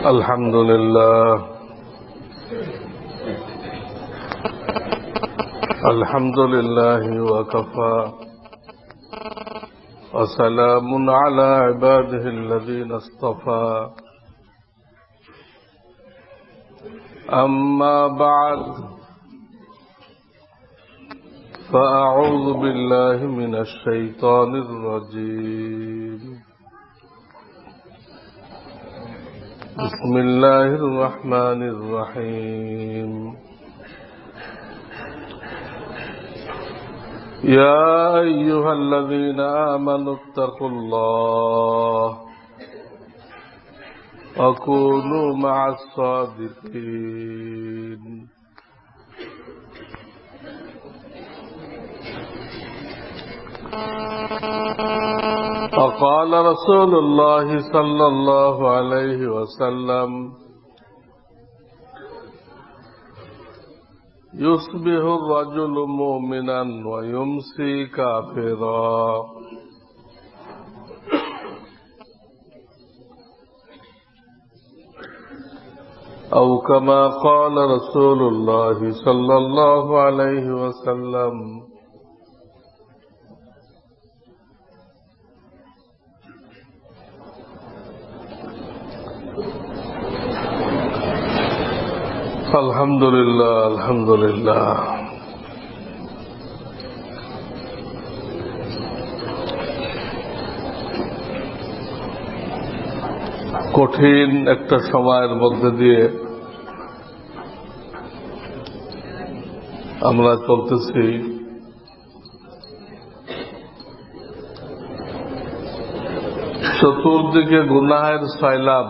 الحمد لله الحمد لله وكفى وسلام على عباده الذين اصطفى أما بعد فأعوذ بالله من الشيطان الرجيم بسم الله الرحمن الرحيم يا أيها الذين آمنوا اتقوا الله وكونوا مع الصادقين وقال رسول الله صلى الله عليه وسلم يصبح الرجل مؤمنا ويمسي كافرا أو كما قال رسول الله صلى الله عليه وسلم الحمد لله الحمد لله কঠিন একটা সময়ের মধ্যে দিয়ে আমরা চলতেছি। চতুর্দিকে গুনাহের সয়লাব,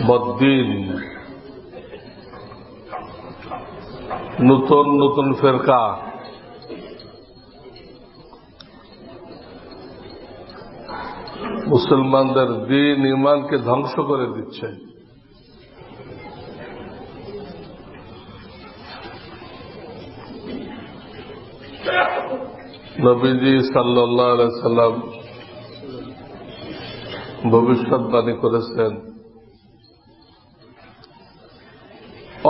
বদ্দিন, নতুন নতুন ফেরকা, মুসলমানদের দ্বীন ঈমানকে ধ্বংস করে দিচ্ছে। নবীজি সাল্লাল্লাহু আলাইহি সাল্লাম ভবিষ্যৎবাণী করেছেন,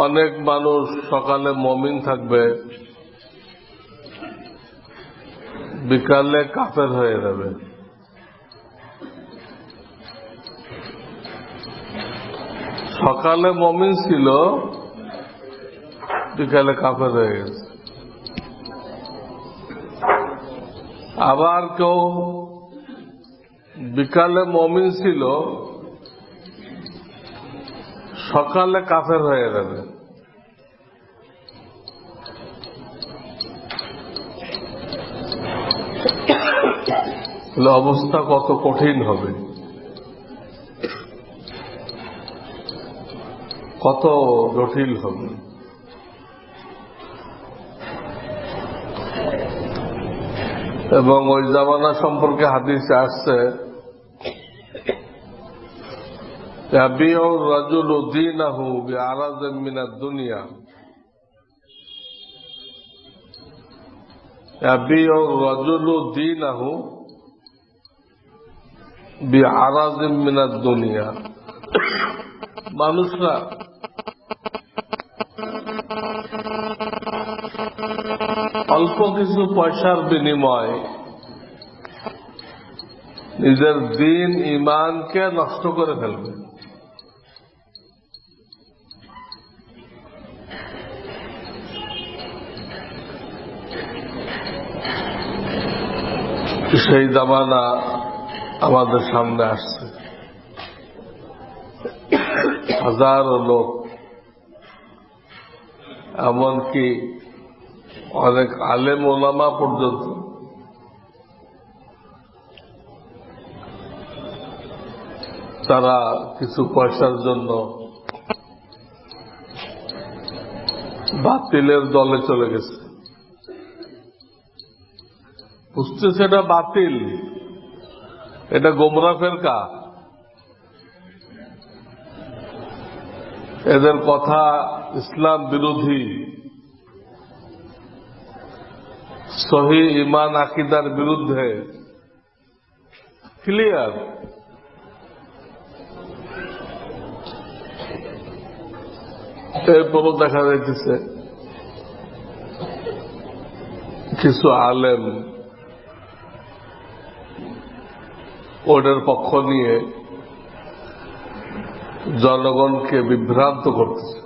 অনেক মানুষ সকালে মুমিন থাকবে, বিকালে কাফের হয়ে যাবে। সকালে মুমিন ছিল, বিকালে কাফের হয়ে গেছে। আবার কেউ বিকালে মুমিন ছিল, সকালে কাফের হয়ে যাবে। অবস্থা কত কঠিন হবে, কত জটিল হবে। এবং ওই জামানা সম্পর্কে হাদিসে আসছে, ইয়াবিউ রাজুলু দীনাহু বিআরাযিন মিনাদ দুনিয়া, ইয়াবিউ রাজুলু দীনাহু বিআরাযিন মিনাদ দুনিয়া। মানুষরা অল্প কিছু পয়সার বিনিময়ে নিজের দ্বীন ঈমানকে নষ্ট করে ফেলবে। সেই জামানা আমাদের সামনে আসছে। হাজারো লোক, এমনকি অনেক আলেম ওলামা পর্যন্ত তারা কিছু পয়সার জন্য বাতিলের দলে চলে গেছে। বুঝতেছে এটা বাতিল, এটা গোমরা ফেরকা, এদের কথা ইসলাম বিরোধী, সহি ঈমান আকীদার বিরুদ্ধে, ক্লিয়ার। এরপরও দেখা যাইতেছে কিছু আলেম ওটার পক্ষ নিয়ে জনগণকে বিভ্রান্ত করতেছে।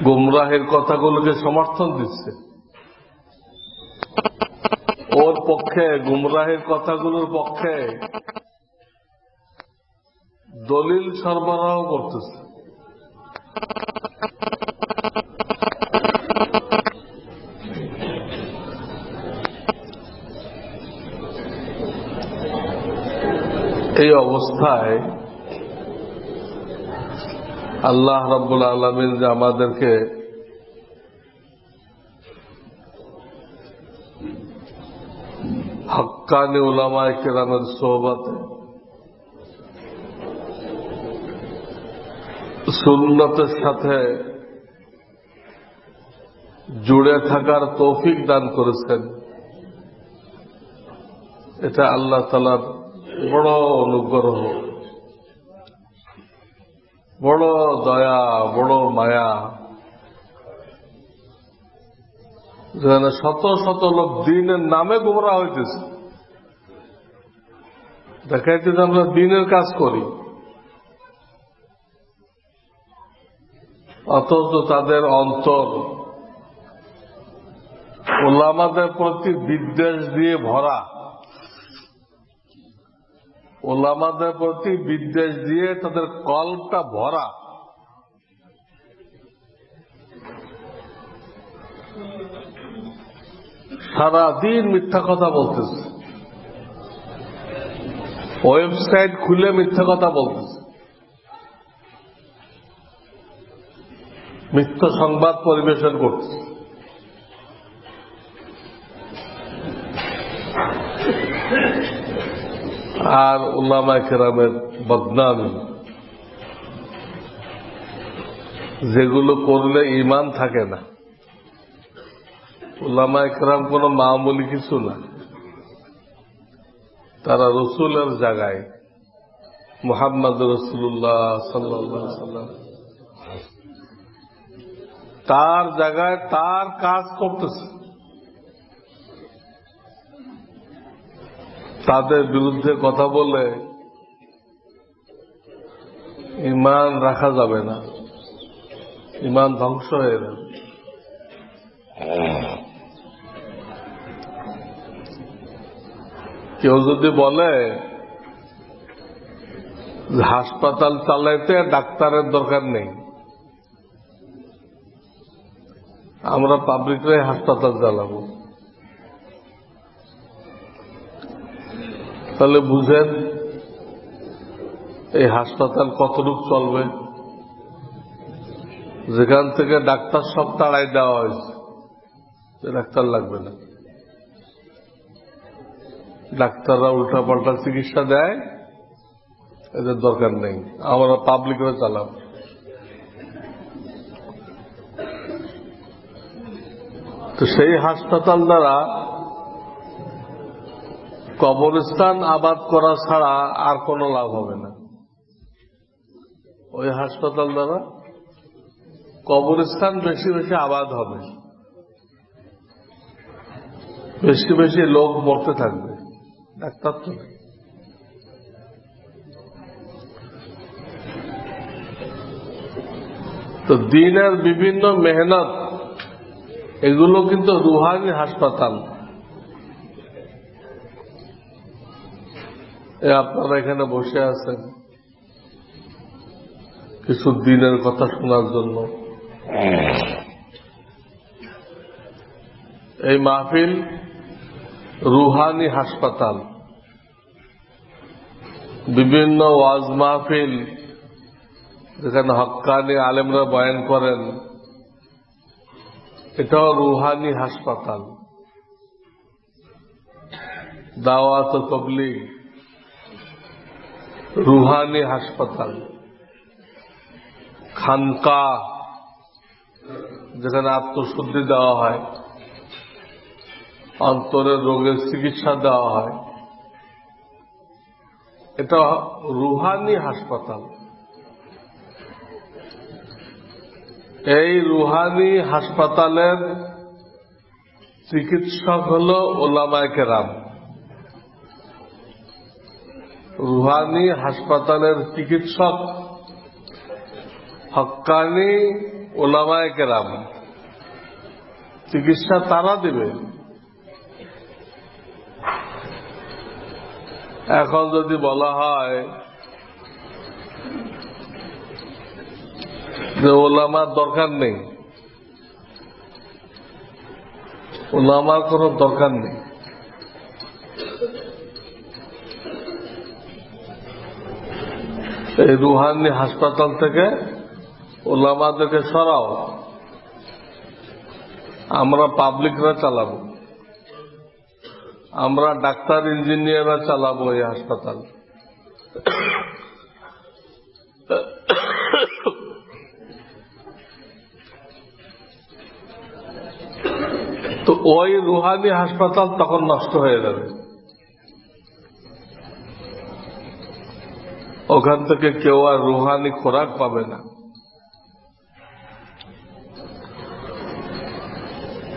গুমরাহের কথাগুলোকে সমর্থন দিচ্ছে, ওর পক্ষে গুমরাহের কথাগুলোর পক্ষে দলিল সরবরাহ করতেছে। এই অবস্থায় আল্লাহ রাব্বুল আলামিন যে আমাদেরকে হক্কানি উলামায়ে কেরামের সোহবতে সুন্নতের সাথে জুড়ে থাকার তৌফিক দান করেছেন, এটা আল্লাহ তাআলার বড় অনুগ্রহ, বড় দয়া, বড় মায়া। যেখানে শত শত লোক দ্বীনের নামে গোমরাহ হইতেছে, দেখাইতেছে আমরা দ্বীনের কাজ করি, অথচ তাদের অন্তর উলামাদের প্রতি বিদ্বেষ দিয়ে ভরা, উলামাদের প্রতি বিদ্বেষ দিয়ে তাদের কলবটা ভরা। সারাদিন মিথ্যা কথা বলতেছে, ওয়েবসাইট খুলে মিথ্যা কথা বলতেছে, মিথ্যা সংবাদ পরিবেশন করতেছে। আর উলামায়ে কেরামের বদনামি, যেগুলো করলে ঈমান থাকে না। উলামায়ে কেরাম কোন মামুলি কিছু না, তারা রসুলের জায়গায়, মুহাম্মদ রাসূলুল্লাহ সাল্লাল্লাহু আলাইহি ওয়াসাল্লাম তার জায়গায় তার কাজ করতেছে। তাদের বিরুদ্ধে কথা বলে ঈমান রাখা যাবে না, ঈমান ধ্বংস হয়ে যাবে। কেউ যদি বলে হাসপাতাল চালাইতে ডাক্তারের দরকার নেই, আমরা পাবলিকরাই হাসপাতাল চালাবো, তাহলে বুঝেন এই হাসপাতাল কতটুকু চলবে। যেখান থেকে ডাক্তার সব তাড়াই দেওয়া হয়েছে, ডাক্তার লাগবে না, ডাক্তাররা উল্টাপাল্টা চিকিৎসা দেয়, এদের দরকার নেই, আমরা পাবলিকরা চালাবো। তো সেই হাসপাতাল দ্বারা কবরস্থান আবাদ করা ছাড়া আর কোনো লাভ হবে না। ওই হাসপাতাল দ্বারা কবরস্থান বেশি বেশি আবাদ হবে, বেশি বেশি লোক মরতে থাকবে, ডাক্তার তো। তো দ্বীনের বিভিন্ন মেহনত, এগুলো কিন্তু রুহানি হাসপাতাল। আপনারা এখানে বসে আছেন কিছু দ্বীনের কথা শোনার জন্য। এই মাহফিল রুহানি হাসপাতাল। বিভিন্ন ওয়াজ মাহফিল যেখানে হক্কানি আলেমরা বয়ান করেন, এটাও রুহানি হাসপাতাল। দাওয়াত ও তাবলীগ রুহানি হাসপাতাল। খানকা যেখানে আত্মশুদ্ধি দেওয়া হয়, অন্তরের রোগের চিকিৎসা দেওয়া হয়। এটা রুহানি হাসপাতাল। এই রুহানি হাসপাতালের চিকিৎসক হল উলামায়ে কেরাম। রুহানি হাসপাতালের চিকিৎসক হক্কানি উলামায়ে কেরাম। চিকিৎসা তারা দেবে। এখন যদি বলা হয় যে ওলামার দরকার নেই, ওলামার কোনো দরকার নেই, এই রুহানি হাসপাতাল থেকে ওলামাদেরকে সরাও, আমরা পাবলিকরা চালাবো, আমরা ডাক্তার ইঞ্জিনিয়াররা চালাবো এই হাসপাতাল। তো ওই রুহানি হাসপাতাল তখন নষ্ট হয়ে যাবে। ওখান থেকে কেউ আর রুহানি খোরাক পাবে না।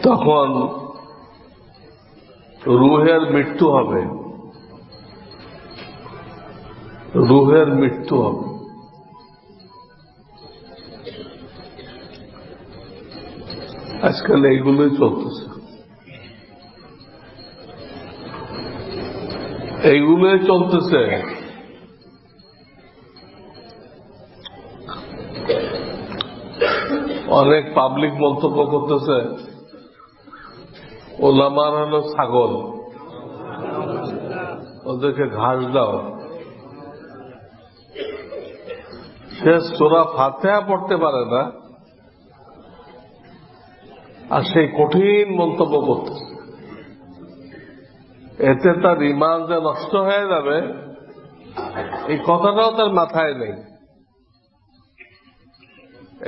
তখন রুহের মৃত্যু হবে, রুহের মৃত্যু হবে। আজকাল এইগুলোই চলতেছে, এইগুলোই চলতেছে। অনেক পাবলিক মন্তব্য করতেছে ওলামার হলো ছাগল, ওদেরকে ঘাস দাও। সে সূরা ফাতিহা পড়তে পারে না, আর সেই কঠিন মন্তব্য করতেছে। এতে তার ঈমান যে নষ্ট হয়ে যাবে এই কথাটাও তার মাথায় নেই।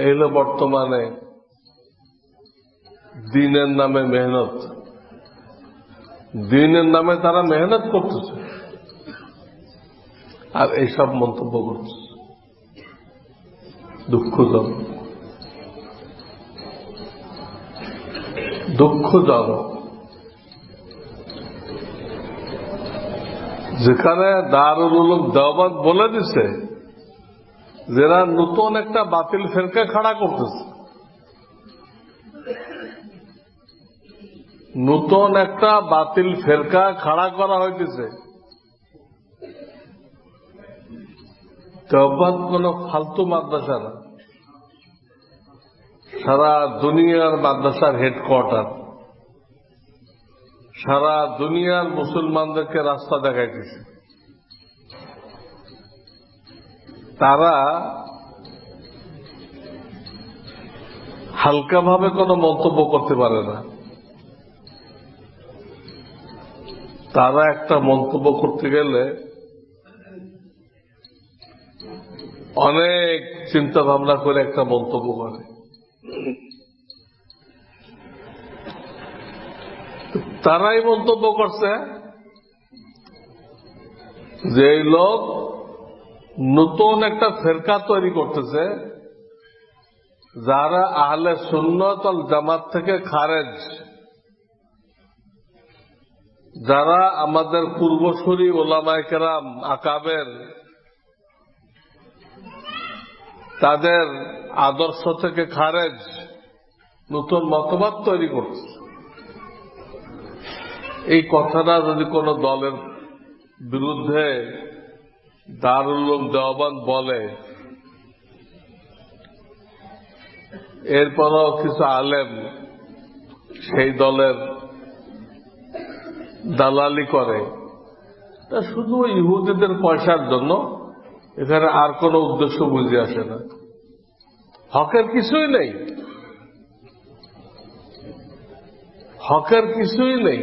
এই হলো বর্তমানে দিনের নামে মেহনত, দিনের নামে তারা মেহনত করতেছে আর এইসব মন্তব্য করতেছে। দুঃখজনক, দুঃখজনক। যেখানে দারুল উলুম দেওবন্দ বলে দিছে যারা নতুন একটা বাতিল ফেরকা খাড়া করতেছে, নতুন একটা বাতিল ফেরকা খাড়া করা হইতেছে। দেওবন্দ কোন ফালতু মাদ্রাসা না, সারা দুনিয়ার মাদ্রাসার হেডকোয়ার্টার, সারা দুনিয়ার মুসলমানদেরকে রাস্তা দেখাইতেছে। তারা হালকাভাবে কোনো মন্তব্য করতে পারে না। তারা একটা মন্তব্য করতে গেলে অনেক চিন্তা ভাবনা করে একটা মন্তব্য করে। তারাই মন্তব্য করছে যে এই লোক নতুন একটা ফেরকা তৈরি করতেছে, যারা আহলে সুন্নাত ওয়াল জামাত থেকে খারেজ, যারা আমাদের পূর্বসূরি উলামায়ে কেরাম আকাবের তাদের আদর্শ থেকে খারেজ, নতুন মতবাদ তৈরি করছে। এই কথাটা যদি কোন দলের বিরুদ্ধে দারুল উলুম দেওবন্দ বলে, এরপরও কিছু আলেম সেই দলের দালালি করে, তা শুধু ইহুদিদের পয়সার জন্য। এখানে আর কোন উদ্দেশ্য বুঝে আসে না। হকের কিছুই নেই, হকের কিছুই নেই।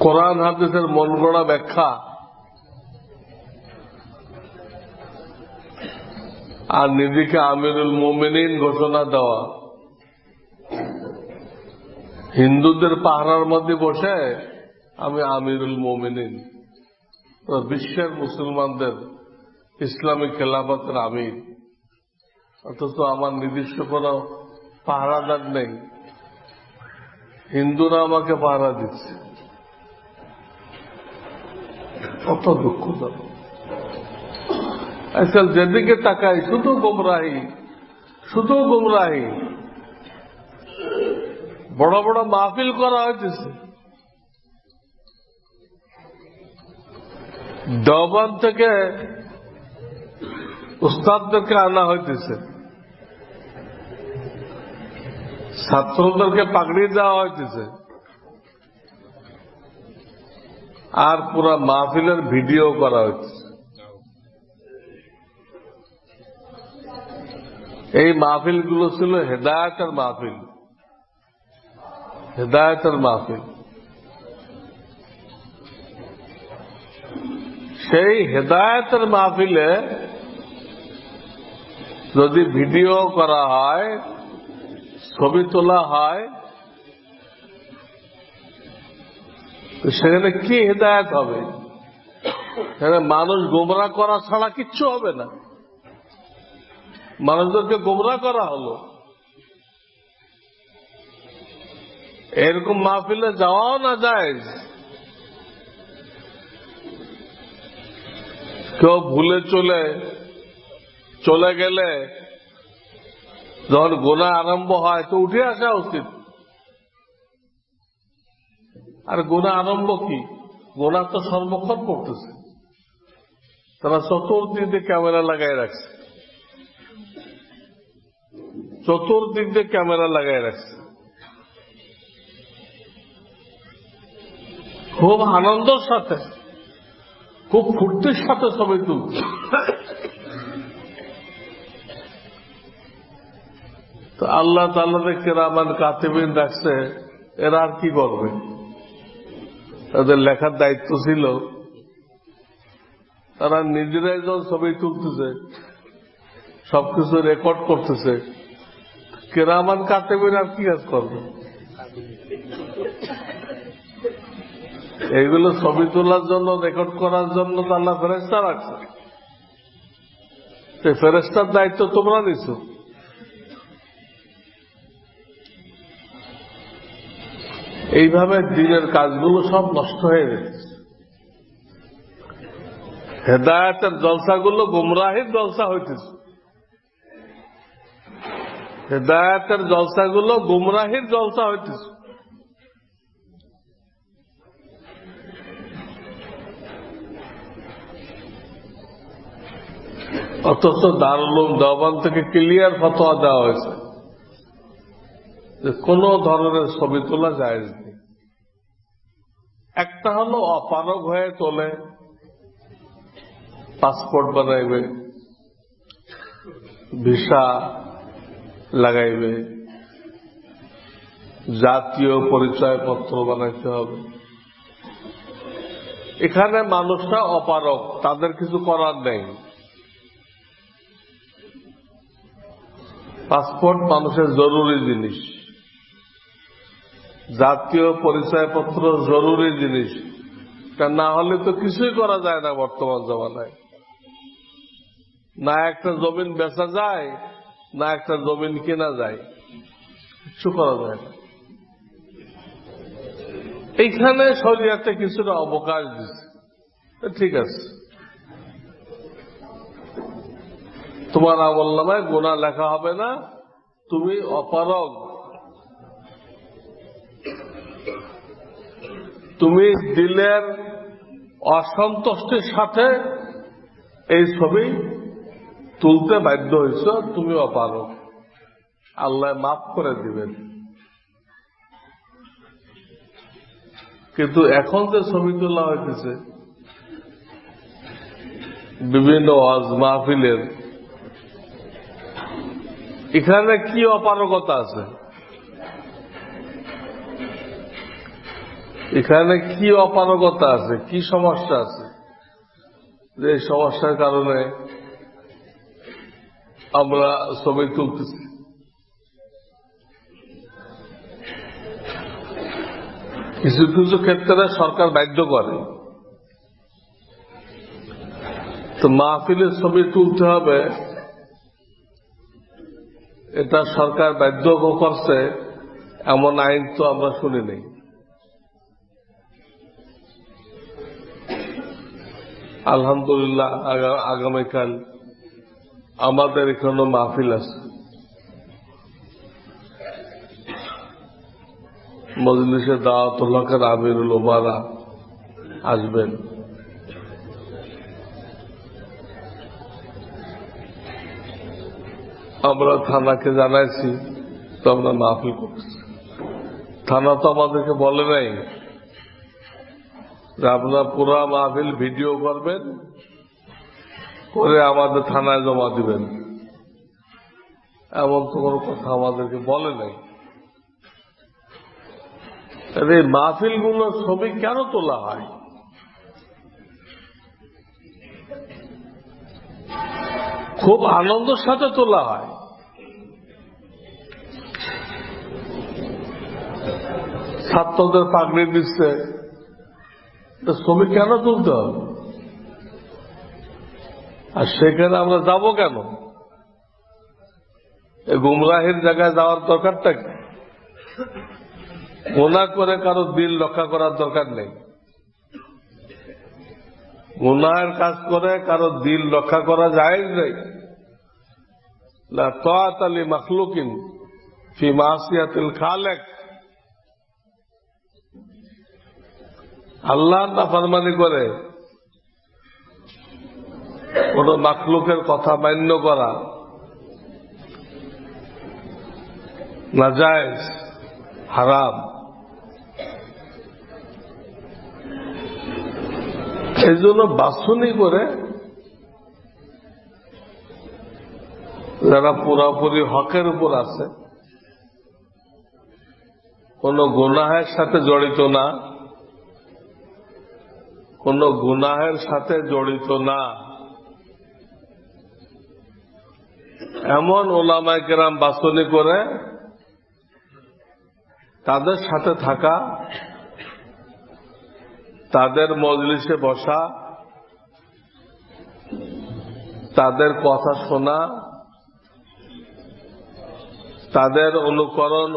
কোরআন হাদিসের মন গড়া ব্যাখ্যা আর নিজেকে আমিরুল মুমিনিন ঘোষণা দেওয়া, হিন্দুদের পাহারার মধ্যে বসে আমি আমিরুল মোমিনিন, বিশ্বের মুসলমানদের ইসলামী খেলাফতের আমির, অথচ আমার নির্দিষ্ট কোনো পাহারাদার নেই। হিন্দুরা আমাকে পাহারা দিচ্ছে। কত দুঃখজনক। আজকাল যেদিকে তাকাই শুধু গোমরাহি, শুধু গোমরাহি। বড় বড় মাহফিল করা হয়েছে, দেওবন্দ থেকে উস্তাদদেরকে আনা হইতেছে, ছাত্রদেরকে পাগড়ি দেওয়া হইতেছে, আর পুরা মাহফিলের ভিডিও করা হচ্ছে। এই মাহফিলগুলো ছিল হেদায়েতের মাহফিল, হেদায়েতের মাহফিল। সেই হেদায়েতের মাহফিলে যদি ভিডিও করা হয়, ছবি তোলা হয়, তো সেখানে কি হেদায়েত হবে? সেখানে মানুষ গোমরা করা ছাড়া কিচ্ছু হবে না। মানুষদেরকে গোমরা করা হলো। এরকম মাহফিলে যাওয়াও না যায়। কেউ ভুলে চলে গেলে যখন গুনাহ আরম্ভ হয় তো উঠে আসা উচিত। আর গুনাহ আরম্ভ কি? গুনাহ তো সর্বক্ষণ করতেছে। তারা চতুর্দিক দিয়ে ক্যামেরা লাগাই রাখছে, চতুর্দিক দিয়ে ক্যামেরা লাগাই রাখছে। খুব আনন্দের সাথে, খুব ফুর্তির সাথে ছবি তুলছে। তো আল্লাহ তাআলা কিরামান কাতিবিন রাখছে, এরা আর কি করবে? তাদের লেখার দায়িত্ব ছিল। তারা নিজেরাই যখন ছবি তুলতেছে, সবকিছু রেকর্ড করতেছে, কিরামান কাতিবিন আর কি কাজ করবে? এইগুলো ছবি তোলার জন্য, রেকর্ড করার জন্য তো আল্লাহ ফেরেশতা রাখছে। সেই ফেরেশতার দায়িত্ব তোমরা নিছো। এইভাবে দিনের কাজগুলো সব নষ্ট হয়ে গেছে। হেদায়েতের জলসাগুলো গুমরাহির জলসা হইতেছে। হেদায়েতের জলসাগুলো গুমরাহির জলসা হইতেছে। অথচ দারুল উলুম দেওবন্দ থেকে ক্লিয়ার ফতোয়া দেওয়া হয়েছে যে কোন ধরনের ছবি তোলা জায়েজ নেই। একটা হলো অপারগ হয়ে তোলে, পাসপোর্ট বানাইবে, ভিসা লাগাইবে, জাতীয় পরিচয়পত্র বানাইতে হবে। এখানে মানুষরা অপারগ, তাদের কিছু করার নেই। পাসপোর্ট মানুষের জরুরি জিনিস, জাতীয় পরিচয়পত্র জরুরি জিনিস। তা না হলে তো কিছুই করা যায় না বর্তমান জমানায়। না একটা জমিন বেচা যায়, না একটা জমিন কেনা যায়, কিছু করা যায় না। এইখানে শরিয়াতে কিছুটা অবকাশ দিচ্ছে, ঠিক আছে। তোমার আমলনামায় গুনাহ লেখা হবে না, তুমি অপারগ, তুমি দিলের অসন্তুষ্টির সাথে এই ছবি তুলতে বাধ্য হয়েছ, তুমি অপারগ, আল্লাহ মাফ করে দিবেন। কিন্তু এখন যে ছবি তোলা হইতেছে বিভিন্ন ওয়াজ মাহফিলের, এখানে কি অপারগতা আছে? এখানে কি অপারগতা আছে? কি সমস্যা আছে যে সমস্যার কারণে আমরা ছবি তুলতেছি? কিছু কিছু ক্ষেত্রে সরকার বাধ্য করে, তো মাহফিলের ছবি তুলতে হবে, এটা সরকার বাধ্য করছে এমন আইন তো আমরা শুনি নেই। আলহামদুলিল্লাহ আগামীকাল আমাদের এখানে মাহফিল আছে, মজলিসে দাওয়াতুল হকের আমিরুল উমারা আসবেন। আমরা থানাকে জানাইছি, তো আমরা মাহফিল করছি। থানা তো আমাদেরকে বলে নাই যে আপনারা পুরা মাহফিল ভিডিও করবেন, করে আমাদের থানায় জমা দিবেন, এমন তো কোনো কথা আমাদেরকে বলে নাই। এই মাহফিলগুলোর ছবি কেন তোলা হয়? খুব আনন্দের সাথে তোলা হয়। ছাত্রদের পাগড়ি দিচ্ছে, ছবি কেন তুলতে হবে? আর সেখানে আমরা যাব কেন? এই গুমরাহির জায়গায় যাওয়ার দরকারটা কি? গুনাহ করে কারো দিল রক্ষা করার দরকার নেই। গুনাহের কাজ করে কারো দিল রক্ষা করা যায় নাই। লা তাআতা লি মাখলুকিন ফি মাসিয়াতিল খালিক। আল্লাহর নাফরমানি করে কোন মাখলুকের কথা মান্য করা নাজায়েজ, হারাম। এই জন্য বাছনি করে যারা পুরাপুরি হকের উপর আছে, কোন গুনাহের সাথে জড়িত না, কোন গুনাহের সাথে জড়িত না, এমন ওলামায়ে কেরাম বাছনি করে তাদের সাথে থাকা, তাদের মজলিসে বসা, তাদের কথা শোনা, তাদের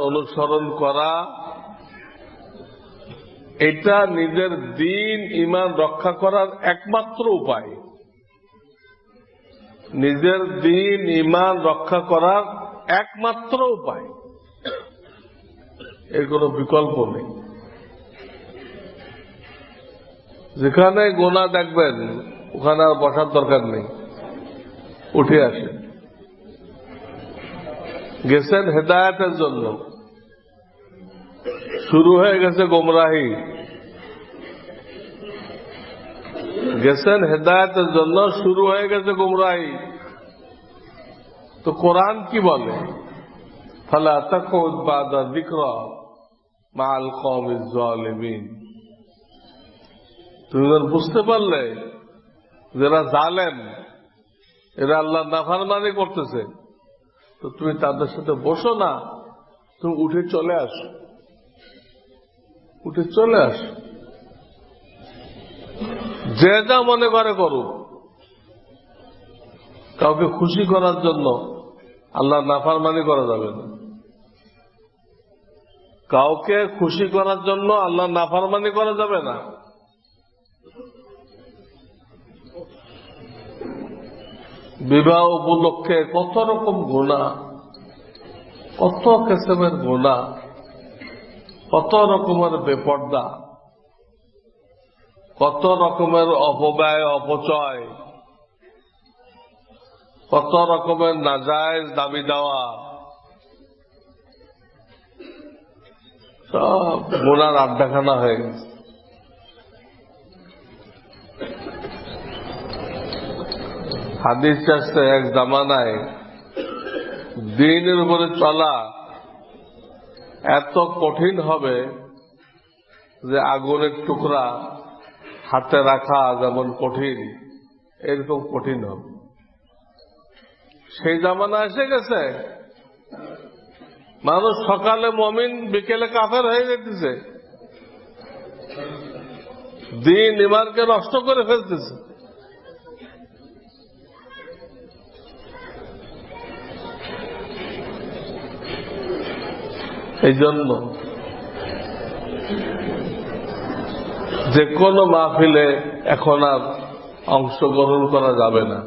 অনুসরণ করা, এটা নিজের দ্বীন ঈমান রক্ষা করার একমাত্র উপায়। নিজের দ্বীন ঈমান রক্ষা করার একমাত্র উপায়, এর কোনো বিকল্প নেই। যেখানে গুনাহ দেখবেন ওখানে আর বসার দরকার নেই, উঠে আসেন। গেছেন হেদায়েতের জন্য, শুরু হয়ে গেছে গোমরাহি। গেছেন হেদায়েতের জন্য, শুরু হয়ে গেছে গোমরাহি। তো কোরআন কি বলে? ফালা তাকুদ বাদা যিকরা মাআল কওমিজ জালিমিন। তুমি বুঝতে পারলে যারা জালেম, এরা আল্লাহর নাফরমানি করতেছে, তো তুমি তাদের সাথে বসো না, তুমি উঠে চলে আসো, উঠে চলে আসো। যে যা মনে করে করুক, কাউকে খুশি করার জন্য আল্লাহর নাফরমানি করা যাবে না। কাউকে খুশি করার জন্য আল্লাহর নাফরমানি করা যাবে না। বিবাহ উপলক্ষে কত রকম গুনাহ, কত কিসমের গুনাহ, কত রকমের বেপর্দা, কত রকমের অপব্যয় অপচয়, কত রকমের নাজায়েজ দাবি দেওয়া, সব গুনার আড্ডাখানা হয়ে গেছে। হাদিস আসছে এক জামানায় দ্বীনের উপরে চলা এত কঠিন হবে যে আগুনের টুকরা হাতে রাখা যেমন কঠিন, এরকম কঠিন হবে। সেই জামানা এসে গেছে। মানুষ সকালে মুমিন, বিকেলে কাফের হয়ে যেতেছে। দিন ইমানকে নষ্ট করে ফেলতেছে। এই জন্য যে কোনো মাহফিলে এখন আর অংশগ্রহণ করা যাবে না।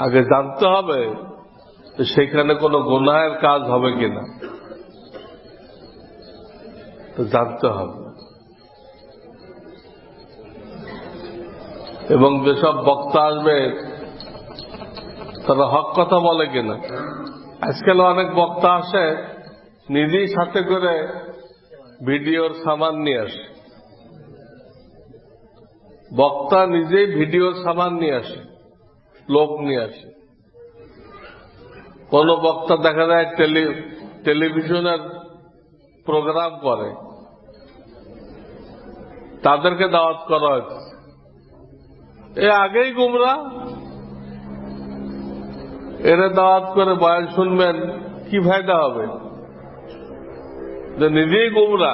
আগে জানতে হবে যে সেখানে কোনো গুনাহের কাজ হবে কিনা, তো জানতে হবে। এবং যেসব বক্তা আসবে তারা হক কথা বলে কিনা। আজকাল অনেক বক্তা আসে নিজেই সাথে করে ভিডিওর সামান নিয়ে আসে, বক্তা নিজেই ভিডিওর সামান নিয়ে আসে, লোক নিয়ে আসে। কোন বক্তা দেখা যায় টেলিভিশনের প্রোগ্রাম করে, তাদেরকে দাওয়াত করা হয়েছে। এ আগেই গুমরা, এরা দাওয়াত করে বয়ান শুনবেন, কি ফায়দা হবে? যে নিজেই গুমরা,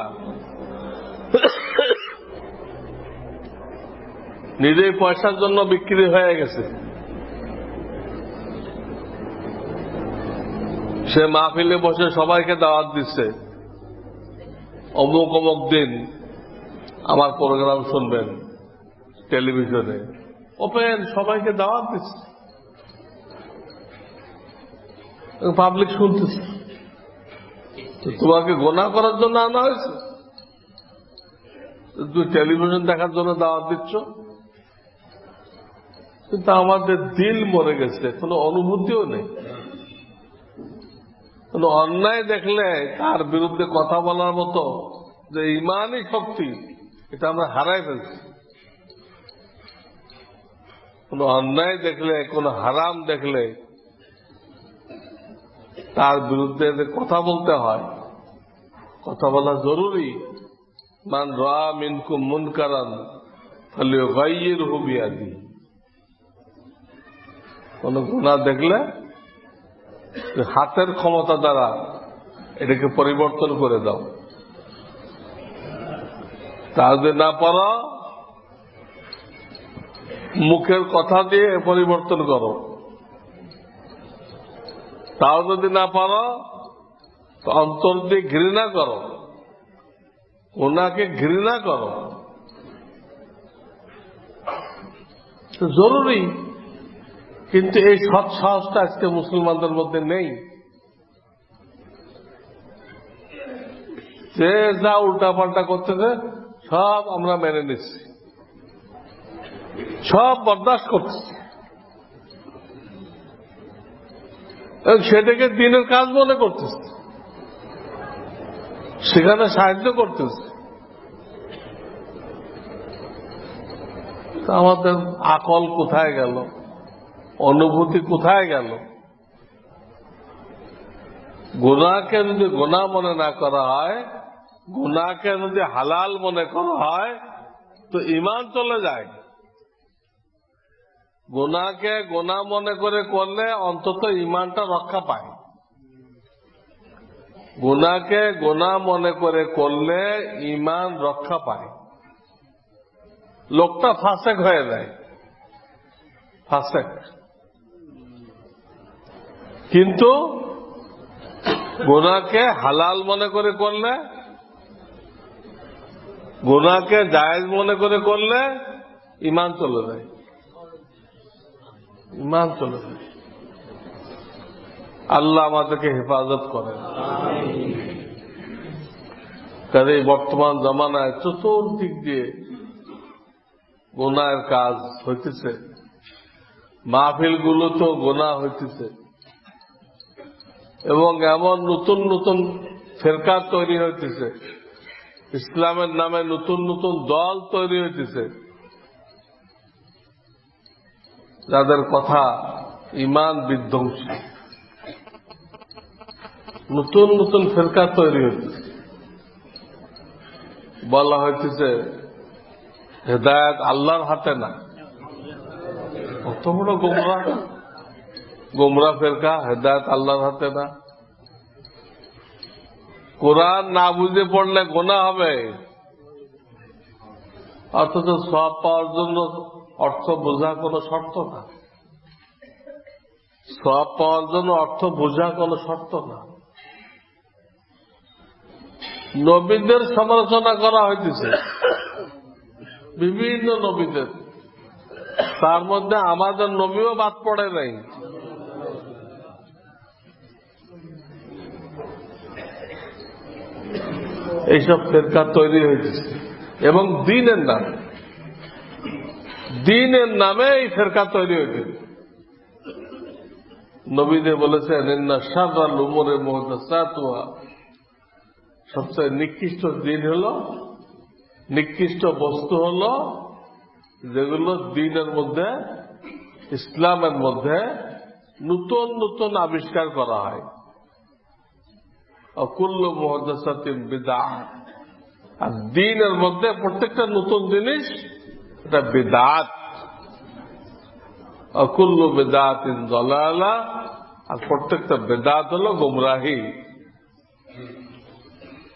নিজেই পয়সার জন্য বিক্রি হয়ে গেছে। সে মাহফিলে বসে সবাইকে দাওয়াত দিচ্ছে, অমুক অমুক দিন আমার প্রোগ্রাম শুনবেন টেলিভিশনে, ওপেন সবাইকে দাওয়াত দিচ্ছে, পাবলিক শুনতেছে। তোমাকে গোনা করার জন্য আনা হয়েছে, তুমি টেলিভিশন দেখার জন্য দাওয়াত দিচ্ছ। কিন্তু আমাদের দিল মরে গেছে, কোনো অনুভূতিও নেই। কোনো অন্যায় দেখলে তার বিরুদ্ধে কথা বলার মতো যে ইমানই শক্তি, এটা আমরা হারাই ফেলছি। কোনো অন্যায় দেখলে, কোনো হারাম দেখলে তার বিরুদ্ধে যে কথা বলতে হয়, কথা বলা জরুরি। মান রা মিনকুম মুনকারান ফালিয়ুগাইয়িরহু বিয়াদিহি। কোন গুনাহ দেখলে হাতের ক্ষমতা দ্বারা এটাকে পরিবর্তন করে দাও। তা যদি না পারো, মুখের কথা দিয়ে পরিবর্তন করো। তাও যদি না পারো তো অন্তর দিয়ে ঘৃণা করো, ওনাকে ঘৃণা করো। জরুরি, কিন্তু এই সৎ সাহসটা আজকে মুসলমানদের মধ্যে নেই। যে যা উল্টাপাল্টা করতেছে সব আমরা মেনে নিচ্ছি, সব বরদাস্ত করতেছি, সেটাকে দিনের কাজ মনে করতেছে, সেখানে সাহায্য করতেছে। আমাদের আকল কোথায় গেল, অনুভূতি কোথায় গেল? গুনাহকে যদি গুনাহ মনে না করা হয়, গুনাহকে যদি হালাল মনে করা হয়, তো ঈমান চলে যায়। গুনাহকে গুনাহ মনে করে করলে অন্তত ঈমানটা রক্ষা পায়। গুনাহকে গুনাহ মনে করে করলে ঈমান রক্ষা পায়, লোকটা ফাসেক হয়ে যায়, ফাসেক। কিন্তু গুনাহকে হালাল মনে করে করলে, গুনাহকে জায়েজ মনে করে করলে ঈমান চলে যায়, ঈমান চলে যায়। আল্লাহ আমাদেরকে হেফাজত করেন। কাজে বর্তমান জামানায় চতুর্দিক দিয়ে গুনাহের কাজ হইতেছে, মাহফিলগুলো তো গুনাহ হইতেছে, এবং এমন নতুন নতুন ফেরকা তৈরি হইতেছে, ইসলামের নামে নতুন নতুন দল তৈরি হইতেছে, যাদের কথা ঈমান বিধ্বংসী। নতুন নতুন ফেরকা তৈরি হইতেছে, বলা হইতেছে হেদায়েত আল্লাহর হাতে না। কত বড় গোমরা, গোমরা ফেরকা, হেদায়েত আল্লাহর হাতে না। কোরআন না বুঝে পড়লে গুনাহ হবে, অথচ সওয়াব পাওয়ার জন্য অর্থ বোঝা কোনো শর্ত না। সওয়াব পাওয়ার জন্য অর্থ বোঝা কোনো শর্ত না। নবীদের সমালোচনা করা হইতেছে, বিভিন্ন নবীদের, তার মধ্যে আমাদের নবীও বাদ পড়ে নাই। এইসব ফেরকা তৈরি হয়েছে এবং দ্বীনের নামে এই ফেরকা তৈরি হয়েছে। নবীদের বলেছেন ইন্না শাররাল উমুরি মুহদাসাতুহা, সবচেয়ে নিকৃষ্ট দিন হল, নিকৃষ্ট বস্তু হল যেগুলো দ্বীনের মধ্যে, ইসলামের মধ্যে নতুন নতুন আবিষ্কার করা হয়। কুল্লু মুহদাসাতিন বিদআহ, আর দ্বীনের মধ্যে প্রত্যেকটা নতুন জিনিস এটা বিদআত। কুল্লু বিদআতিন যালালা, আর প্রত্যেকটা বিদআত হলো গুমরাহি।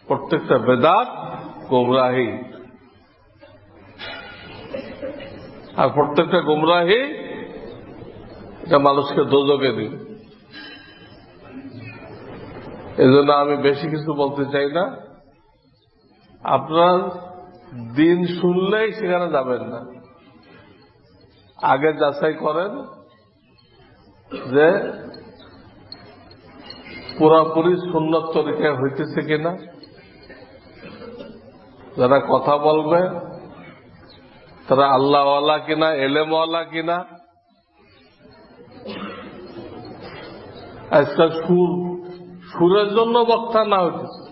প্রত্যেকটা বেদাত গুমরাহি, আর প্রত্যেকটা গুমরাহি এটা মানুষকে দোজখে দিবে। এই জন্য আমি বেশি কিছু বলতে চাই না। আপনার দিন শুনলেই সেখানে যাবেন না, আগে যাচাই করেন যে পুরাপুরি সুন্নত তরিকায় হইতেছে কিনা। যারা কথা বলবে তারা আল্লাহওয়ালা কিনা, এলেমওয়ালা কিনা। আজকাল সুরের জন্য বক্তা না হইতেছে,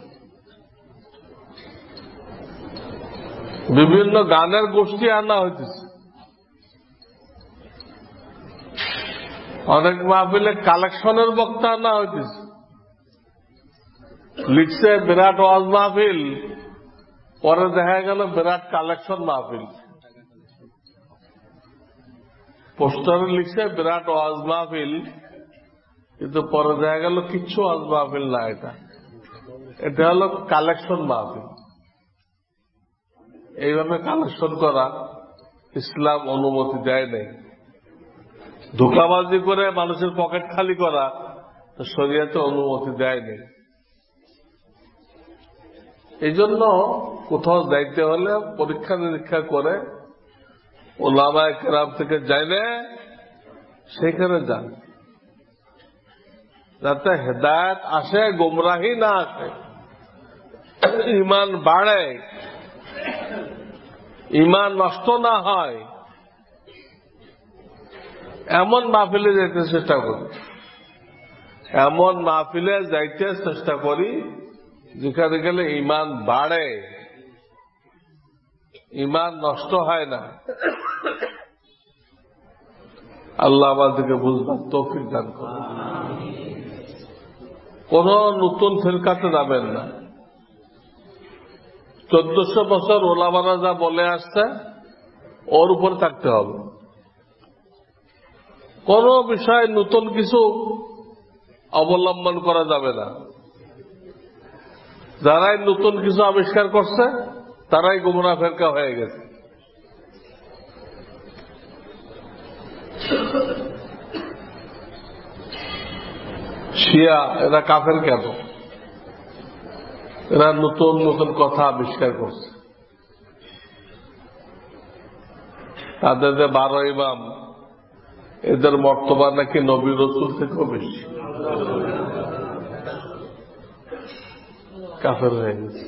বিভিন্ন গানের গোষ্ঠী আনা হইতেছে। অনেক মাহফিলে কালেকশনের বক্তা আনা হইতেছে। লিখছে বিরাট ওয়াজ মাহফিল, পরে দেখা গেল বিরাট কালেকশন মাহফিল। পোস্টারে লিখছে বিরাট ওয়াজ মাহফিল, কিন্তু পরে দেখা গেল কিচ্ছু ওয়াজ মাহফিল না, এটা হলো কালেকশন মাহফিল। এইভাবে কালেকশন করা ইসলাম অনুমতি দেয় নাই। ধোঁকাবাজি করে মানুষের পকেট খালি করা শরীয়তে অনুমতি দেয় নাই। এই জন্য কোথাও যাইতে হলে পরীক্ষা নিরীক্ষা করে ওলামায়ে কেরাম থেকে যাইলে সেখানে যান, যাতে হেদায়েত আসে, গোমরাহি না আসে, ঈমান বাড়ে, ঈমান নষ্ট না হয়। এমন মাহফিলে যাইতে চেষ্টা করি, এমন মাহফিলে যাইতে চেষ্টা করি যেখানে গেলে ঈমান বাড়ে, ঈমান নষ্ট হয় না। আল্লাহ আমাদেরকে বুঝবার তৌফিক দান করুন। কোন নতুন ফিরকাতে যাবেন না। 1400 বছর ওলামারা যা বলে আসছে ওর উপর থাকতে হবে। কোন বিষয়ে নতুন কিছু অবলম্বন করা যাবে না। যারাই নতুন কিছু আবিষ্কার করছে তারাই গুমরাহ ফিরকা হয়ে গেছে। শিয়া এরা কাফের কেন? এরা নতুন নতুন কথা আবিষ্কার করছে। তাদের যে 12 ইমাম, এদের মর্তবা নাকি নবী রাসূল থেকেও বেশি। কাফের হয়ে গেছে।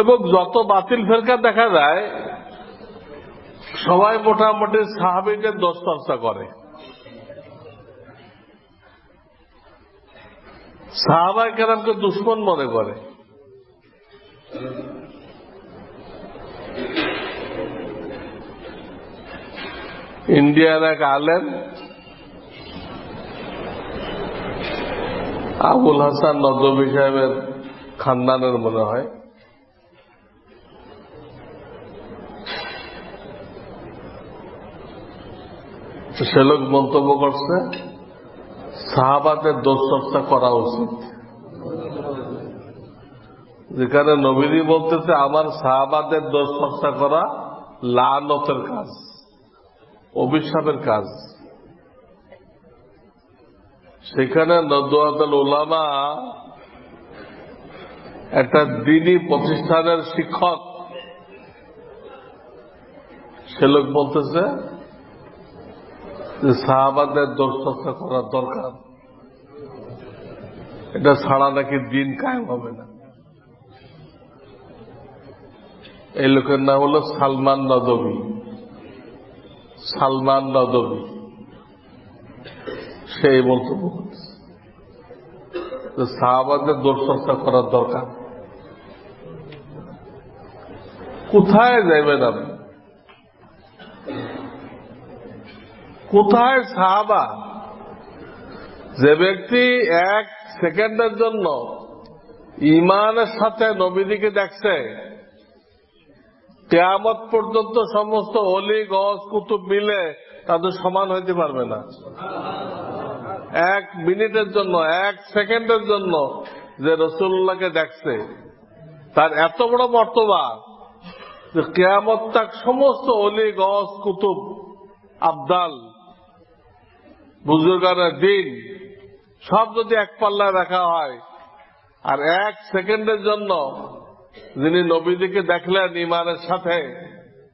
এবং যত বাতিল ফেরকা দেখা যায় সবাই মোটামুটি সাহাবীদের দোষ চর্চা করে। সাহাবায়ে কেরামকে দুশমন মনে করে। ইন্ডিয়ার এক আলেম আবুল হাসান নদভী সাহেবের খানদানের মনে হয়, সে লোক মন্তব্য করছে সাহাবাদের দোষ চর্চা করা উচিত। যেখানে নবীজি বলতেছে আমার সাহাবাদের দোষ চর্চা করা লানতের কাজ, অভিশাপের কাজ, সেখানে নদওয়াতুল উলামা একটা দ্বীনি প্রতিষ্ঠানের শিক্ষক, সে লোক বলতেছে যে সাহাবাদের দোষ চর্চা করা দরকার, এটা ছাড়া নাকি দিন কায়েম হবে না। এই লোকের নাম হল সালমান নদভী। সালমান নদভী সেই মন্তব্য করতেছে যে সাহাবাদের দোষ চর্চা করার দরকার। কোথায় যাইবেন আপনি? কোথায় সাহাবা? যে ব্যক্তি এক সেকেন্ডের জন্য ঈমানের সাথে নবীজিকে দেখছে, কিয়ামত পর্যন্ত সমস্ত ওলি গজ কুতুব মিলে তাদের সমান হইতে পারবে না। এক মিনিটের জন্য, এক সেকেন্ডের জন্য যে রাসূলুল্লাহকে দেখছে, তার এত বড় মর্তবা যে কিয়ামত তাক সমস্ত ওলি গজ কুতুব আবদাল বুজুর্গানের দিন সব যদি এক পাল্লায় রাখা হয়, আর এক সেকেন্ডের জন্য যিনি নবীজিকে দেখলেন ঈমানের সাথে,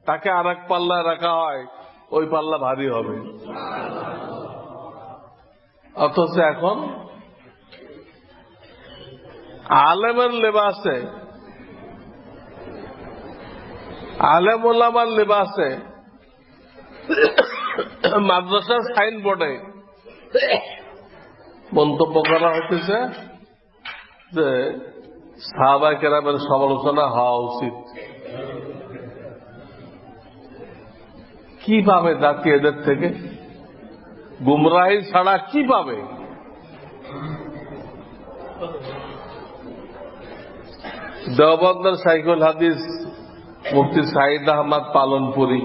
তাকে আর এক পাল্লায় রাখা হয়, ওই পাল্লা ভারী হবে। অথচ এখন আলেমের লেবাসে, আলেম ওলামার লেবাসে মাদ্রাসার সাইনবোর্ডে মন্তব্য করা হইতেছে যে সাহাবায়ে কেরামের সমালোচনা হওয়া উচিত। কি পাবে জাতি এদের থেকে? গুমরাহি ছাড়া কি পাবে? দেওবন্দের শাইখুল হাদিস মুফতি সাঈদ আহমদ পালনপুরি,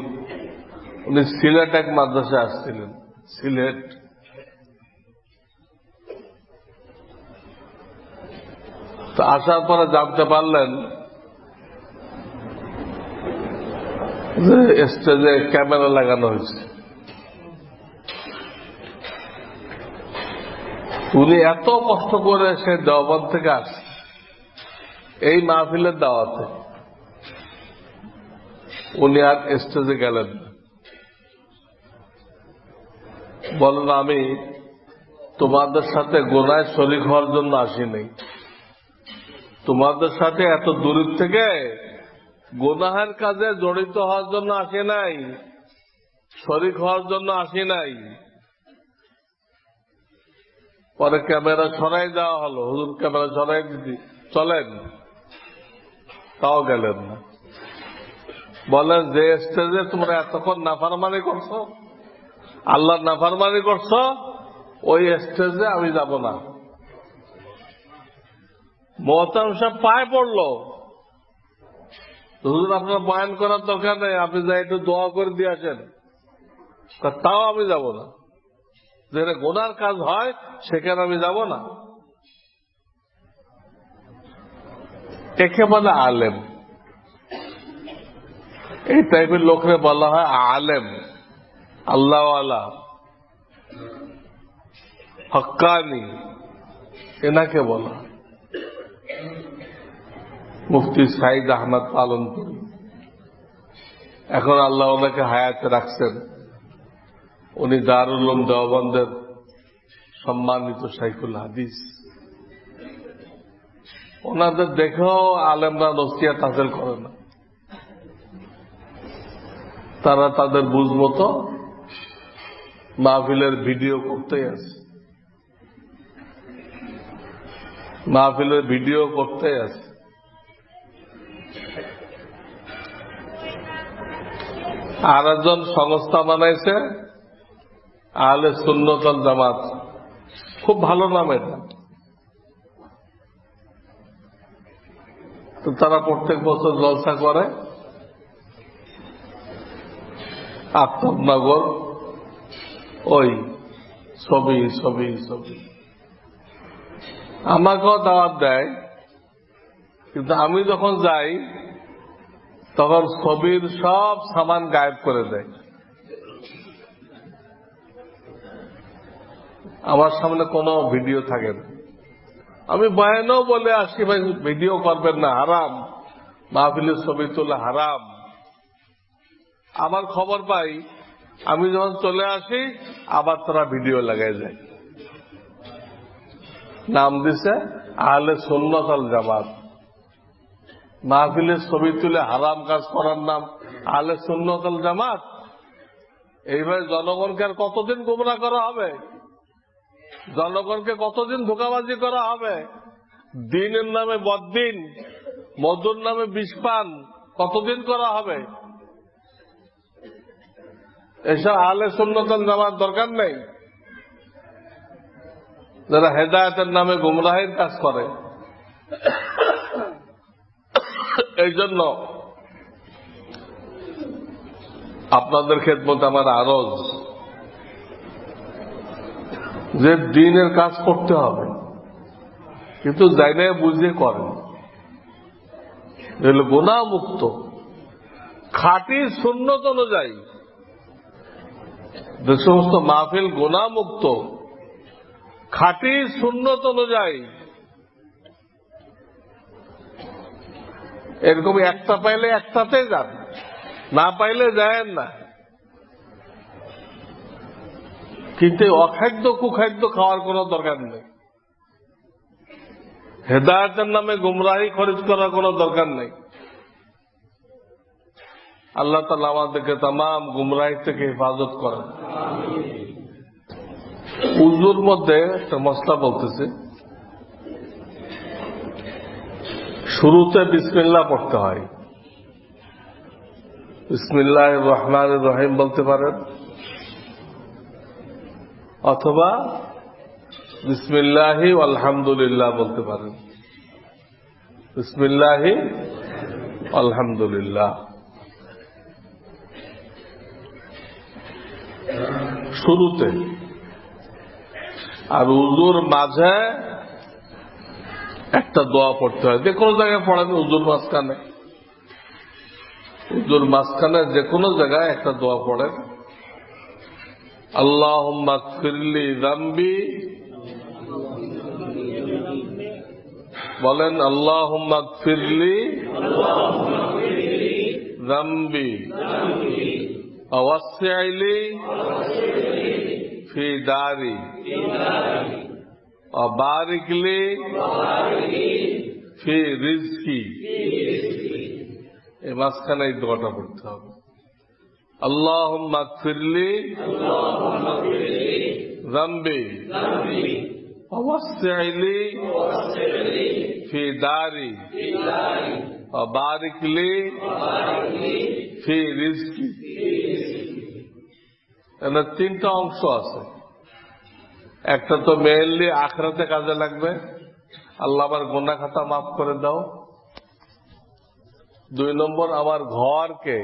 উনি সিলেট এক মাদ্রাসায় আসছিলেন। সিলেট তো আসার পরে জানতে পারলেন যে স্টেজে ক্যামেরা লাগানো হয়েছে। উনি এত কষ্ট করে সে দেওবন্দ থেকে আসে এই মাহফিলের দাওয়াতে, উনি আর স্টেজে গেলেন না। বলেন আমি তোমাদের সাথে গুনায় শরীক হওয়ার জন্য আসি নাই, তোমাদের সাথে এত দূর থেকে গুনাহের কাজে জড়িত হওয়ার জন্য আসি নাই, শরীক হওয়ার জন্য আসি নাই। পরে ক্যামেরা সরাই দেওয়া হলো, হুজুর ক্যামেরা সরাই দিদি চলেন, তাও গেলেন না। বলেন যে স্টেজে তোমরা এতক্ষণ নাফরমানি করছো, আল্লাহর নাফরমানি করছো, ওই স্টেজে আমি যাব না। মোহতারাম সাহেব পায়ে পড়লো, হুজুর আপনার বয়ান করার দরকার নেই, আপনি যাই একটু দোয়া করে দিয়ে আসেন। তাও আমি যাব না। যেখানে গুনার কাজ হয় সেখানে আমি যাব না। একে বলে আলেম। এই টাইপের লোকরে বলা হয় আলেম, আল্লাহওয়ালা, হক্কানি, এনাকে বলা। মুফতি সাঈদ আহমদ পালনপুরি, এখন আল্লাহ ওনাকে হায়াতে রাখছেন। উনি দারুল উলুম দেওবন্দের সম্মানিত শাইখুল হাদিস। ওনাদের দেখেও আলেমরা নসিহত হাসিল করে না, তারা তাদের বুঝ মতো মাহফিলের ভিডিও করতেই আছে, মাহফিলের ভিডিও করতেই আছে। আর একজন সংস্থা বানাইছে আহলে সুন্নাত ওয়াল জামাত, খুব ভালো নাম এটা। তো তারা প্রত্যেক বছর জলসা করে আফতাবনগর ওই ছবি ছবি ছবি। আমাকেও দাওয়াত দেয়, কিন্তু আমি যখন যাই তখন ছবির সব সামান গায়েব করে দেয়। আমার সামনে কোনো ভিডিও থাকে না। আমি বয়ানও বলে আসি, ভাই ভিডিও করবেন না, হারাম, মাহফিলের ছবি তোলা হারাম। আমার খবর পাই, আমি যখন চলে আসি আবার তারা ভিডিও লাগাই যায়। নাম দিছে আহলে সুন্নাত ওয়াল জামাত। মাহফিলের ছবি তুলে হারাম কাজ করার নাম আহলে সুন্নাত ওয়াল জামাত। এইভাবে জনগণকে আর কতদিন গোমরাহ করা হবে? জনগণকে কতদিন ধোঁকাবাজি করা হবে? দিনের নামে বদ্দিন, মধুর নামে বিষপান কতদিন করা হবে? এসব আহলে সুন্নাত ওয়াল জামাত দরকার নেই। যারা হেদায়েতের নামে গুমরাহির কাজ করে, এই জন্য আপনাদের খেদমতে আমার আরজ যে দ্বীনের কাজ করতে হবে, কিন্তু জাইনে বুঝে করেন। এগুলো গুনাহ মুক্ত, খাঁটি সুন্নত অনুযায়ী। যে সমস্ত মাহফিল গুনাহ মুক্ত, খাঁটি সুন্নত অনুযায়ী, এরকম একটা পাইলে একটাতে যান, না পাইলে যায়েন না। কিন্তু অখাদ্য কুখাদ্য খাওয়ার কোনো দরকার নেই। হেদায়েতের নামে গুমরাহি খরচ করার কোনো দরকার নেই। আল্লাহ তাআলা আমাদেরকে তামাম গুমরাহি থেকে হেফাজত করেন। উযুর মধ্যে একটা মশলা বলতেছে, শুরুতে বিসমিল্লাহ পড়তে হয়। বিসমিল্লাহির রহমানির রহিম বলতে পারেন, অথবা বিসমিল্লাহি আলহামদুলিল্লাহ বলতে পারেন। বিসমিল্লাহি আলহামদুলিল্লাহ শুরুতে। আর উযুর মাঝে একটা দোয়া পড়তে হয়। যে কোনো জায়গায় পড়েন, উযুর মাঝখানে, উযুর মাঝখানে যে কোনো জায়গায় একটা দোয়া পড়েন। আল্লাহুম্মা গফিরলি যামবি, বলেন আল্লাহুম্মা গফিরলি যামবি ওয়াসসি'লি ফি দারি وبارك لي في رزقي। এই মাঝখানে এই দোয়াটা পড়তে হবে। আল্লাহুম্মা গফিরলি যামবি ওয়াসসি'লি ফি দারি وبارك لي في رزقي। এর তিনটা অংশ আছে। একটা তো মেইনলি আখিরাতে কাজে লাগবে, আল্লাহ আমার গুনাহ খাতা মাফ করে দাও। 2 নম্বর, আমার ঘরকে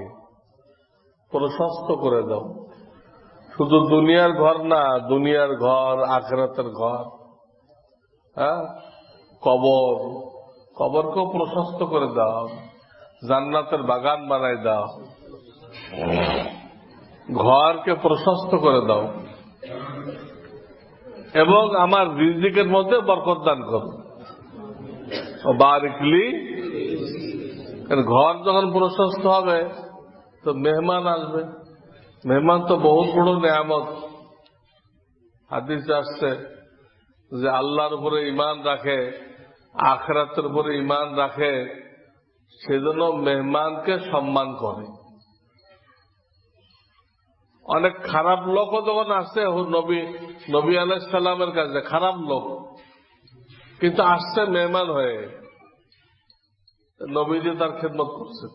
প্রশস্ত করে দাও। শুধু দুনিয়ার ঘর না, দুনিয়ার ঘর, আখিরাতের ঘর, হ্যাঁ, কবরকেও প্রশস্ত করে দাও, জান্নাতের বাগান বানাই দাও। ঘরকে প্রশস্ত করে দাও এবং আমার রিজিকের মধ্যে বরকত দান করো। বারিকলি, ঘর যখন প্রশস্ত হবে তো মেহমান আসবে। মেহমান তো বহুত বড় নেয়ামত। হাদিসে আসছে যে আল্লাহর উপরে ঈমান রাখে, আখিরাতের উপরে ঈমান রাখে, সেজন্য মেহমানকে সম্মান করে। অনেক খারাপ লোকও যখন আসছে নবী আলাইহিস সালামের কাছে, খারাপ লোক, কিন্তু আসছে মেহমান হয়ে, নবীজি তার খেদমত করছে।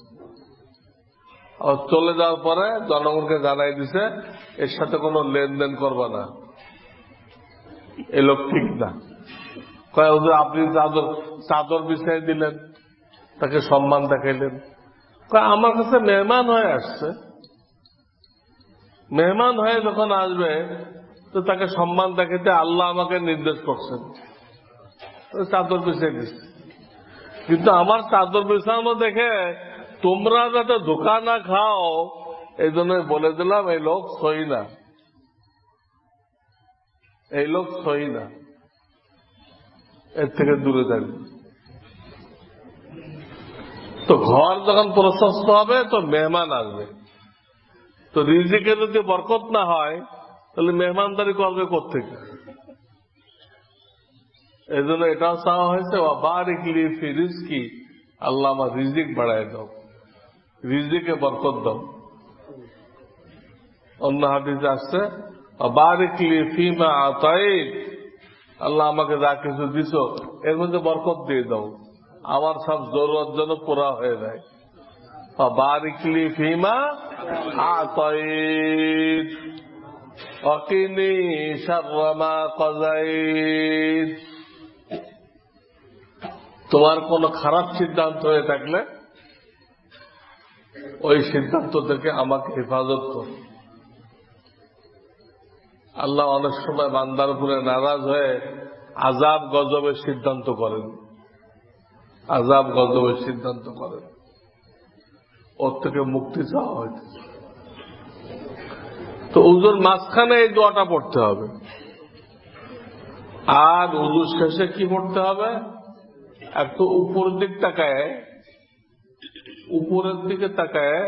আর চলে যাওয়ার পরে জনগণকে জানাই দিছে, এর সাথে কোনো লেনদেন করবে না, এ লোক ঠিক না। কয় হুজুর আপনি চাদর বিছাই দিলেন, তাকে সম্মান দেখাইলেন। কয় আমার কাছে মেহমান হয়ে আসছে, মেহমান হয়ে যখন আসবে তো তাকে সম্মান দেখাতে আল্লাহ আমাকে নির্দেশ করছেন, চাদর বিছিয়ে দিচ্ছে। কিন্তু আমার চাদর বিছানো দেখে তোমরা যাতে ধোকা না খাও এই জন্য বলে দিলাম এই লোক সহি না, এই লোক সহি না, এর থেকে দূরে থাকবে। তো ঘর যখন প্রশস্ত হবে তো মেহমান আসবে, তো রিজিকে যদি বরকত না হয় তাহলে মেহমানদারি করবে কোত্থেকে? এই জন্য এটাও চাওয়া হয়েছে বারিক লি ফি রিজকি, আল্লাহ আমার রিজিক বাড়ায় দাও, রিজিকে বরকত দাও। অন্য হাদিসে আসছে বারিক লি ফিমা আতাইত, আল্লাহ আমাকে যা কিছু দিছো এর মধ্যে বরকত দিয়ে দাও, আমার সব জরুরত যেন পুরা হয়ে যায়। বারিক লি ফিমা আতাইত ওয়াকিনি শাররা মা কাযাইত। তোমার কোন খারাপ সিদ্ধান্ত হয়ে থাকলে ওই সিদ্ধান্ত থেকে আমাকে হেফাজত করো। আল্লাহ অনেক সময় বান্দার উপরে নারাজ হয়ে আযাব গজবের সিদ্ধান্ত করেন, আযাব গজবের সিদ্ধান্ত করেন, ওর থেকে মুক্তি চাওয়া হয়েছে। তো উজুর মাঝখানে এই দোয়াটা পড়তে হবে, আর উজু শেষে কি পড়তে হবে? একটু উপরের দিক তাকায়, উপরের দিকে তাকায়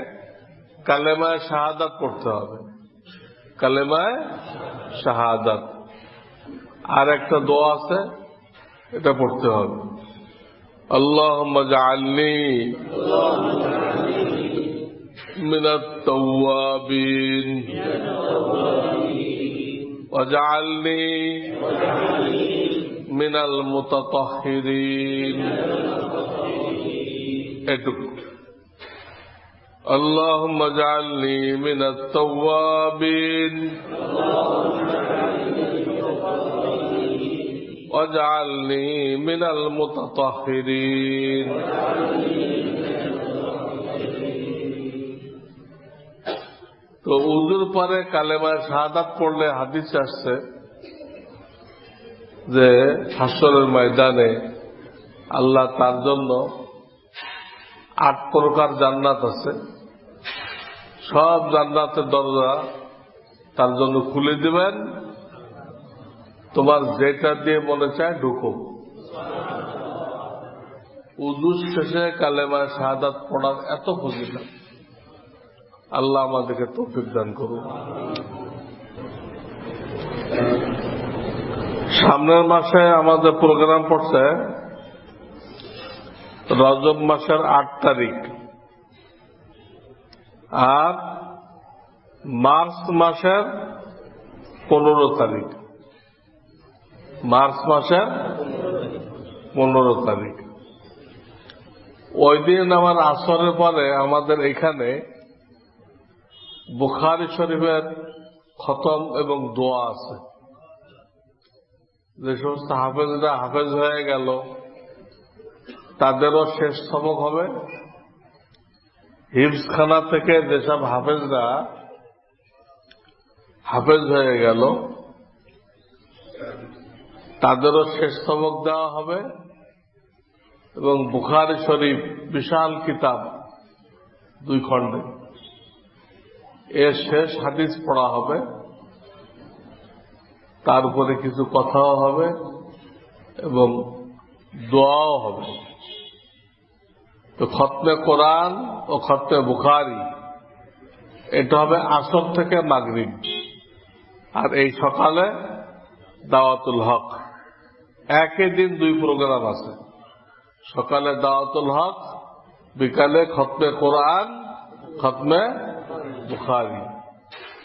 কালেমায়ে শাহাদাত পড়তে হবে, কালেমায়ে শাহাদাত। আর একটা দোয়া আছে, এটা পড়তে হবে, আল্লাহুম্মা জাআলনি মিনাত তাওয়াবিন ওয়াজআলনি মিনাল মুতাতাহহিরিন। এটুকু, আল্লাহুম্মা জাআলনি মিনাত তাওয়াবিন ওয়াজআলনি মিনাল মুতাতাহহিরিন। তো উযুর পরে কালেমায়ে শাহাদাত পড়লে হাদিসে আসছে যে হাসরের ময়দানে আল্লাহ তার জন্য 8 প্রকার জান্নাত আছে, সব জান্নাতের দরজা তার জন্য খুলে দিবেন, তোমার যেটা দিয়ে মনে চায় ঢুকো। উযু শেষে কালেমায়ে শাহাদাত পড়ার এত ফজিলত, আল্লাহ আমাদেরকে তৌফিক দান করুন। সামনের মাসে আমাদের প্রোগ্রাম পড়ছে রজব মাসের 8 তারিখ আর মার্চ মাসের 15 তারিখ, মার্চ মাসের 15 তারিখ। ওই দিন আমার আসরের পরে আমাদের এখানে বুখারী শরীফের খতম এবং দোয়া আছে। যে সমস্ত হাফেজরা হাফেজ হয়ে গেল তাদেরও শেষ সবক হবে। হিফজখানা থেকে যেসব হাফেজরা হাফেজ হয়ে গেল তাদেরও শেষ সবক দেওয়া হবে, এবং বুখারী শরীফ বিশাল কিতাব 2 খণ্ডে, এর শেষ হাদিস পড়া হবে, তার উপরে কিছু কথাও হবে এবং দোয়াও হবে। তো খতমে কোরআন ও খতমে বুখারী এটা হবে আসর থেকে মাগরিব, আর এই সকালে দাওয়াতুল হক। একই দিন 2 প্রোগ্রাম আছে, সকালে দাওয়াতুল হক, বিকালে খতমে কোরআন, খতমে বুখারী।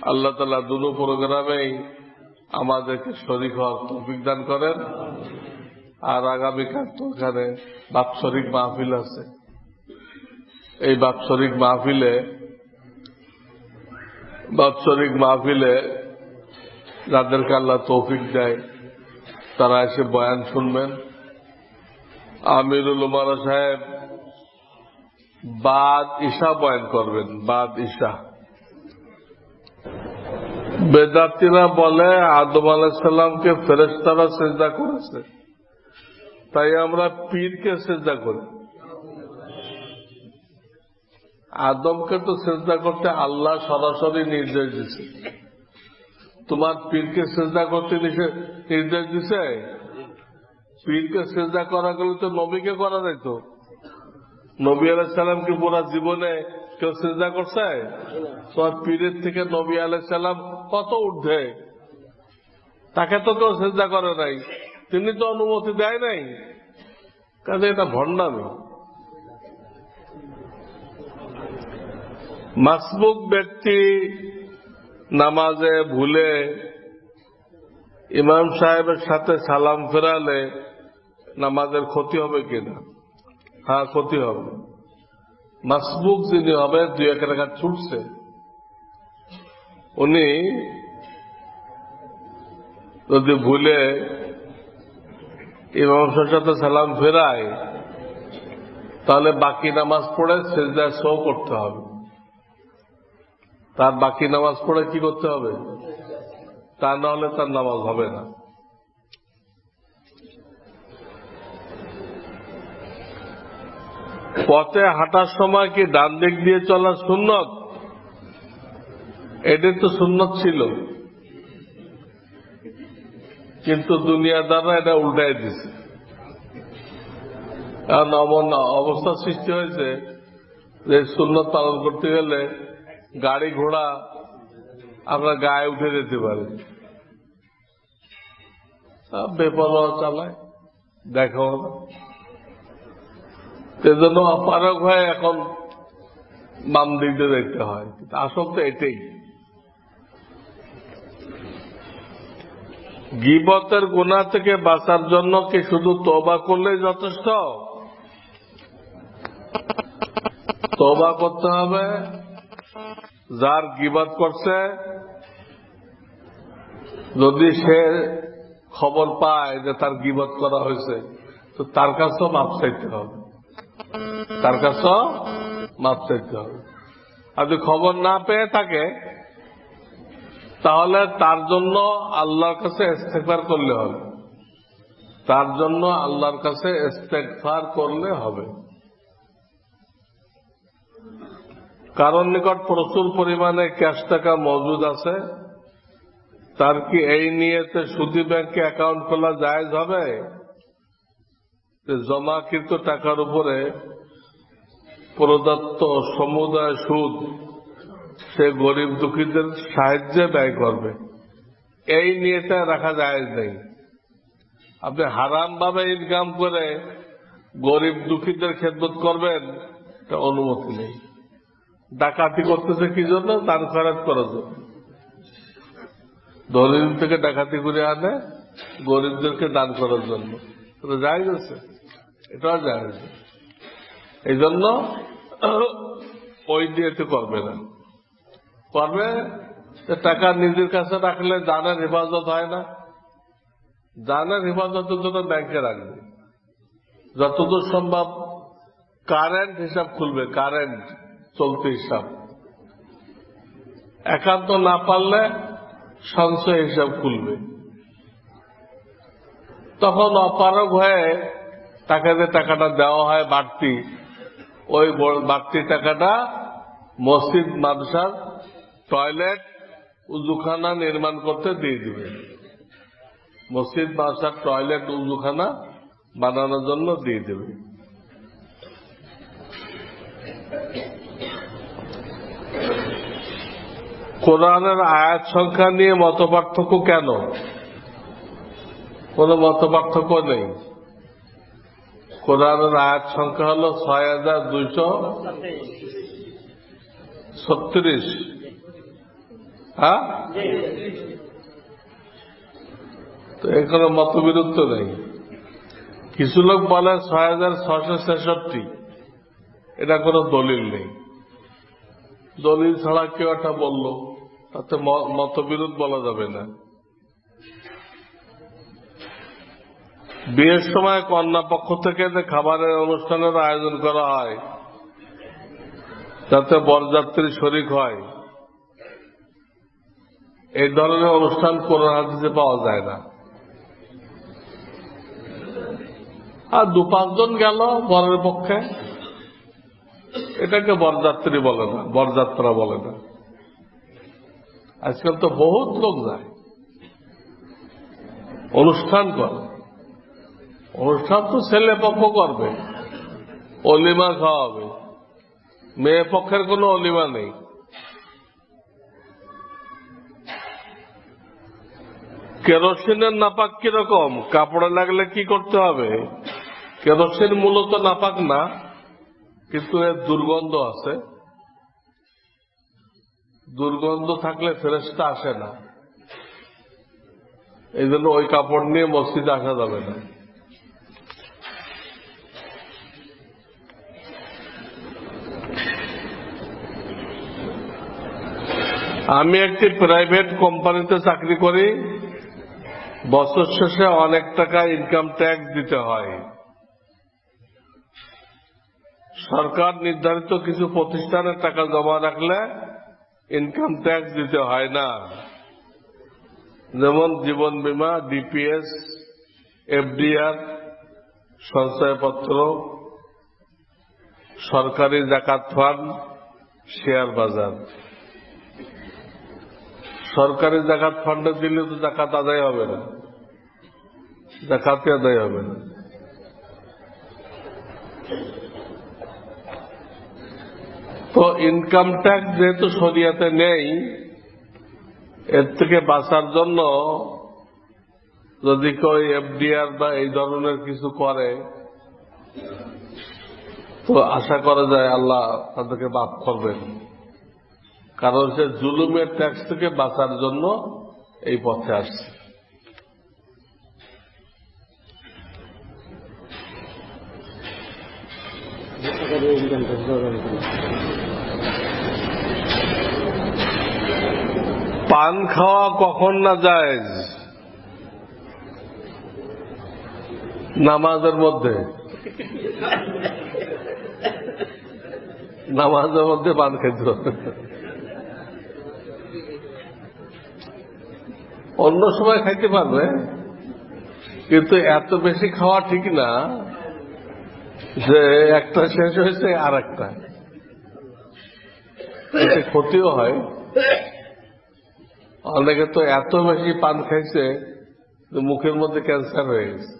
আল্লাহ তাআলা দুটো প্রোগ্রামেই আমাদেরকে শরীক হওয়ার তৌফিক দান করেন। আর আগামীকাল তো এখানে বাৎসরিক মাহফিল আছে, এই বাৎসরিক মাহফিলে যাদেরকে আল্লাহ তৌফিক দেয় তারা এসে বয়ান শুনবেন। আমিরুল উমারা সাহেব বাদ ইশা বয়ান করবেন, বাদ ইশা বেদাতীরা বলে আদম আলাইহিস সালামকে ফেরেশতারা সিজদা করেছে, তাই আমরা পীরকে সিজদা করি। আদমকে তো সিজদা করতে আল্লাহ সরাসরি নির্দেশ দিছে, তোমার পীরকে সিজদা করতে নির্দেশ দিছে? পীরকে সিজদা করা গেলে তো নবীকে করা যাইত। নবী আলাইহিস সালাম কি পুরা জীবনে কেউ সিজদা করছে? তোমার পীরের থেকে নবী আলাইহিস সালাম কত ঊর্ধ্বে, তাকে তো কেউ সিজদা করে নাই, তিনি তো অনুমতি দেয় নাই। কাজে এটা ভণ্ডামি। মাসবুক ব্যক্তি নামাজে ভুলে ইমাম সাহেবের সাথে সালাম ফেরালে নামাজের ক্ষতি হবে কিনা? হ্যাঁ, ক্ষতি হবে। মাসবুক যিনি হবে, 2-1 রাকাত ছুটছে, উনি যদি ভুলে ইমাম সাহেবের সাথে সালাম ফেরায়, তাহলে বাকি নামাজ পড়ে সিজদায় সো করতে হবে। তার বাকি নামাজ পড়ে কি করতে হবে? তা না হলে তার নামাজ হবে না। পথে হাঁটার সময় কি ডান দিক দিয়ে চলা সুন্নত? এটাই তো সুন্নত ছিল, কিন্তু দুনিয়াদাররা এটা উল্টাই দিছে। কারণ এমন অবস্থা সৃষ্টি হয়েছে যে সুন্নত পালন করতে গেলে গাড়ি ঘোড়া আপনার গায়ে উঠে যেতে পারে, বেপরোয়া চালায়, দেখাও না। সেজন্য অপারগ হয়ে এখন বাম দিক দিয়ে দেখতে হয়। আসল তো এটাই। গীবতের গুনাহ থেকে বাঁচার জন্য কি শুধু তওবা করলেই যথেষ্ট? তওবা করতে হবে। যার গীবত করছে, যদি সে খবর পায় যে তার গীবত করা হয়েছে, তো তার কাছেও মাপ চাইতে হবে, তার কাছেও মাপ চাইতে হবে। আর যদি খবর না পেয়ে থাকে, তাহলে তার জন্য আল্লাহর কাছে ইস্তেগফার করলে হবে, তার জন্য আল্লাহর কাছে ইস্তেগফার করলে হবে। কারোর নিকট প্রচুর পরিমাণে ক্যাশ টাকা মজুদ আছে, তার কি এই নিয়েতে সুদী ব্যাংকে অ্যাকাউন্ট খোলা জায়েজ হবে? জমাকৃত টাকার উপরে প্রদত্ত সমুদায় সুদ সে গরিব দুঃখীদের সাহায্যে ব্যয় করবে, এই নিয়েতে রাখা জায়েজ নেই। আপনি হারাম ভাবে ইনকাম করে গরিব দুঃখীদের খেদমত করবেন, এটা অনুমতি নেই। ডাকাতি করতেছে কি জন্য? দান খয়রাত করার জন্য। দলিল থেকে ডাকাতি করে আনে গরিবদেরকে দান করার জন্য, এটা জায়েজ আছে, এটাও জায়েজ। এই জন্য ওই নিয়েতে করবে না। করবে টাকা নিজের কাছে রাখলে জানের হেফাজত হয় না, জানের হেফাজতের জন্য ব্যাংকে রাখবে। যতদূর সম্ভব কারেন্ট হিসাব খুলবে, কারেন্ট চলতি হিসাব। একান্ত না পারলে সঞ্চয় হিসাব খুলবে। তখন অপারগ হয়ে তাকে যে টাকাটা দেওয়া হয় বাড়তি, ওই বাড়তি টাকাটা মসজিদ মাদ্রাসার টয়লেট উজুখানা নির্মাণ করতে দিয়ে দিবে, মসজিদ মাদ্রাসার টয়লেট উজুখানা বানানোর জন্য দিয়ে দেবে। কোরআনের আয়াত সংখ্যা নিয়ে মতপার্থক্য কেন? কোন মতপার্থক্য নেই। কোরআনের আয়াত সংখ্যা হল 6236। হ্যাঁ, তো এখানে মতবিরুদ্ধ নেই। কিছু লোক বলে 6666, এটা কোনো দলিল নেই। দলিল ছাড়া কেউ একটা বলল, তাতে মতবিরোধ বলা যাবে না। বিয়ের সময় কন্যা পক্ষ থেকে যে খাবারের অনুষ্ঠানের আয়োজন করা হয়, যাতে বরযাত্রী শরীক হয়, এই ধরনের অনুষ্ঠান কোরআন হাদিসে পাওয়া যায় না। আর 2-5 জন গেল বরের পক্ষে, এটাকে বরযাত্রী বলে না, বরযাত্রা বলে না। আজকাল তো বহুত লোক যায়, অনুষ্ঠান করে। অনুষ্ঠান তো ছেলে পক্ষ করবে, অলিমা খাওয়াবে, মেয়ে পক্ষের কোনো অলিমা নেই। কেরোসিনের নাপাক কিরকম, কাপড়ে লাগলে কি করতে হবে? কেরোসিন মূলত নাপাক না, কিন্তু এর দুর্গন্ধ আছে। দুর্গন্ধ থাকলে ফেরেশতা আসে না, এই জন্য ওই কাপড় নিয়ে মসজিদে আসা যাবে না। আমি একটি প্রাইভেট কোম্পানিতে চাকরি করি। বছর শেষে অনেক টাকা ইনকাম ট্যাক্স দিতে হয়। সরকার নির্ধারিত কিছু প্রতিষ্ঠানের টাকা জমা রাখলে ইনকাম ট্যাক্স দিতে হয় না, যেমন জীবন বীমা, ডিপিএস, এফডিআর, সঞ্চয়পত্র, সরকারি জাকাত ফান্ড, শেয়ার বাজার। সরকারি জাকাত ফান্ডে দিলে তো জাকাত আদায় হবে না, জাকাতে আদায় হবে না। তো ইনকাম ট্যাক্স যেহেতু শরিয়াতে নেই, এর থেকে বাঁচার জন্য যদি কেউ এফডিআর বা এই ধরনের কিছু করে, তো আশা করা যায় আল্লাহ তাদেরকে মাফ করবেন। কারণ সে জুলুমের ট্যাক্স থেকে বাঁচার জন্য এই পথে আসছে। পান খাওয়া কখন না জায়েজ? নামাজের মধ্যে। নামাজের মধ্যে পান খাইতে হবে, অন্য সময় খাইতে পারবে, কিন্তু এত বেশি খাওয়া ঠিক না যে একটা শেষ হয়েছে আর একটা, এতে ক্ষতিও হয়। অনেকে তো এত বেশি পান খাইছে মুখের মধ্যে ক্যান্সার হয়ে গেছে।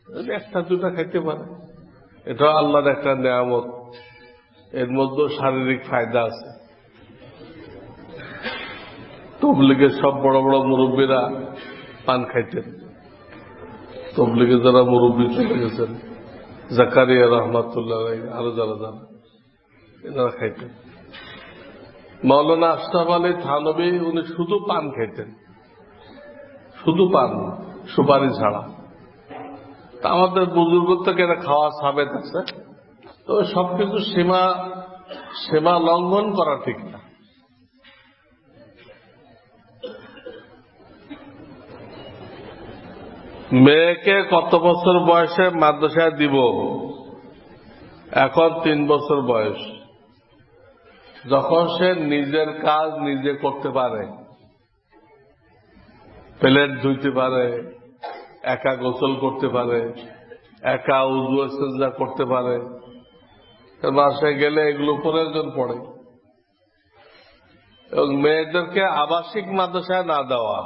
1-2টা খাইতে পারে, এটা আল্লাহর একটা নেয়ামত, এর মধ্যে শারীরিক ফায়দা আছে। তবলিগের সব বড় বড় মুরব্বীরা পান খাইতেন। তবলিগে যারা মুরব্বী চলে গেছেন, জাকারিয়া রহমাতুল্লাহ, আরো যারা যারা, এনারা খাইতেন। মাওলানা আশরাফ আলী থানভী, উনি শুধু পান খাইতেন, শুধু পান, সুপারি ছাড়া। তা আমাদের বুজুর্গ থেকে এটা খাওয়া সাবেত আছে। তো সবকিছু সীমা লঙ্ঘন করা ঠিক না। মেয়েকে কত বছর বয়সে মাদ্রাসায় দিব? এখন 3 বছর বয়স। যখন সে নিজের কাজ নিজে করতে পারে, প্লেট ধুইতে পারে, একা গোসল করতে পারে, একা উযু সেজদা করতে পারে, মাদ্রাসায় গেলে এগুলো প্রয়োজন পড়ে। এবং মেয়েদেরকে আবাসিক মাদ্রাসায় না দেওয়া,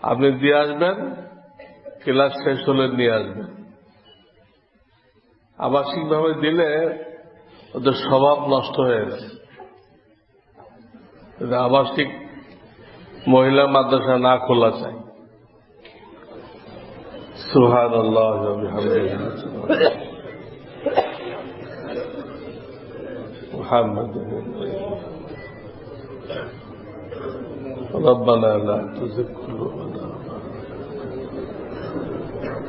আপনি দিয়ে আসবেন, ক্লাস শেষ হলে নিয়ে আসবেন। আবাসিক ভাবে দিলে ওদের স্বভাব নষ্ট হয়ে যায়। আবাসিক মহিলা মাদ্রাসা না খোলা চাই। সুবহানাল্লাহ ওয়া বিহামদিহি মুহাম্মাদুর ربنا لا تزغ قلوبنا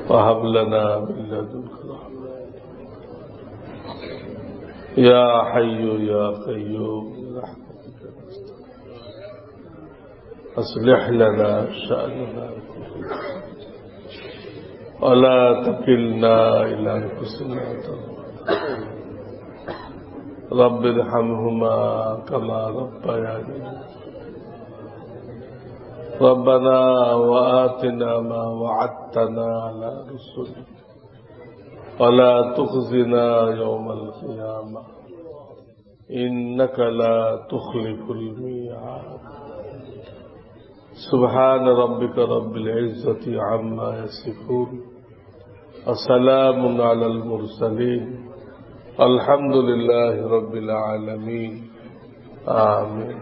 وهب لنا من لدنك رحمة يا حي يا قيوم برحمتك نستغيث أصلح لنا شأننا كله ولا تكلنا إلى أنفسنا रब्बिरहमहुमा कमा रब्बयानी रब्बना व आतिना मा वअदतना अला रुसुलिक वला तुखज़िना यौमल क़ियामह इन्नका ला तुख़्लिफ़ुल मिआद। सुब्हान रब्बिका रब्बिल इज़्ज़ति अम्मा यसिफ़ून व सलामुन अलल मुरसलीन अल्हम्दुलिल्लाहि रब्बिल आलमीन। आमीन।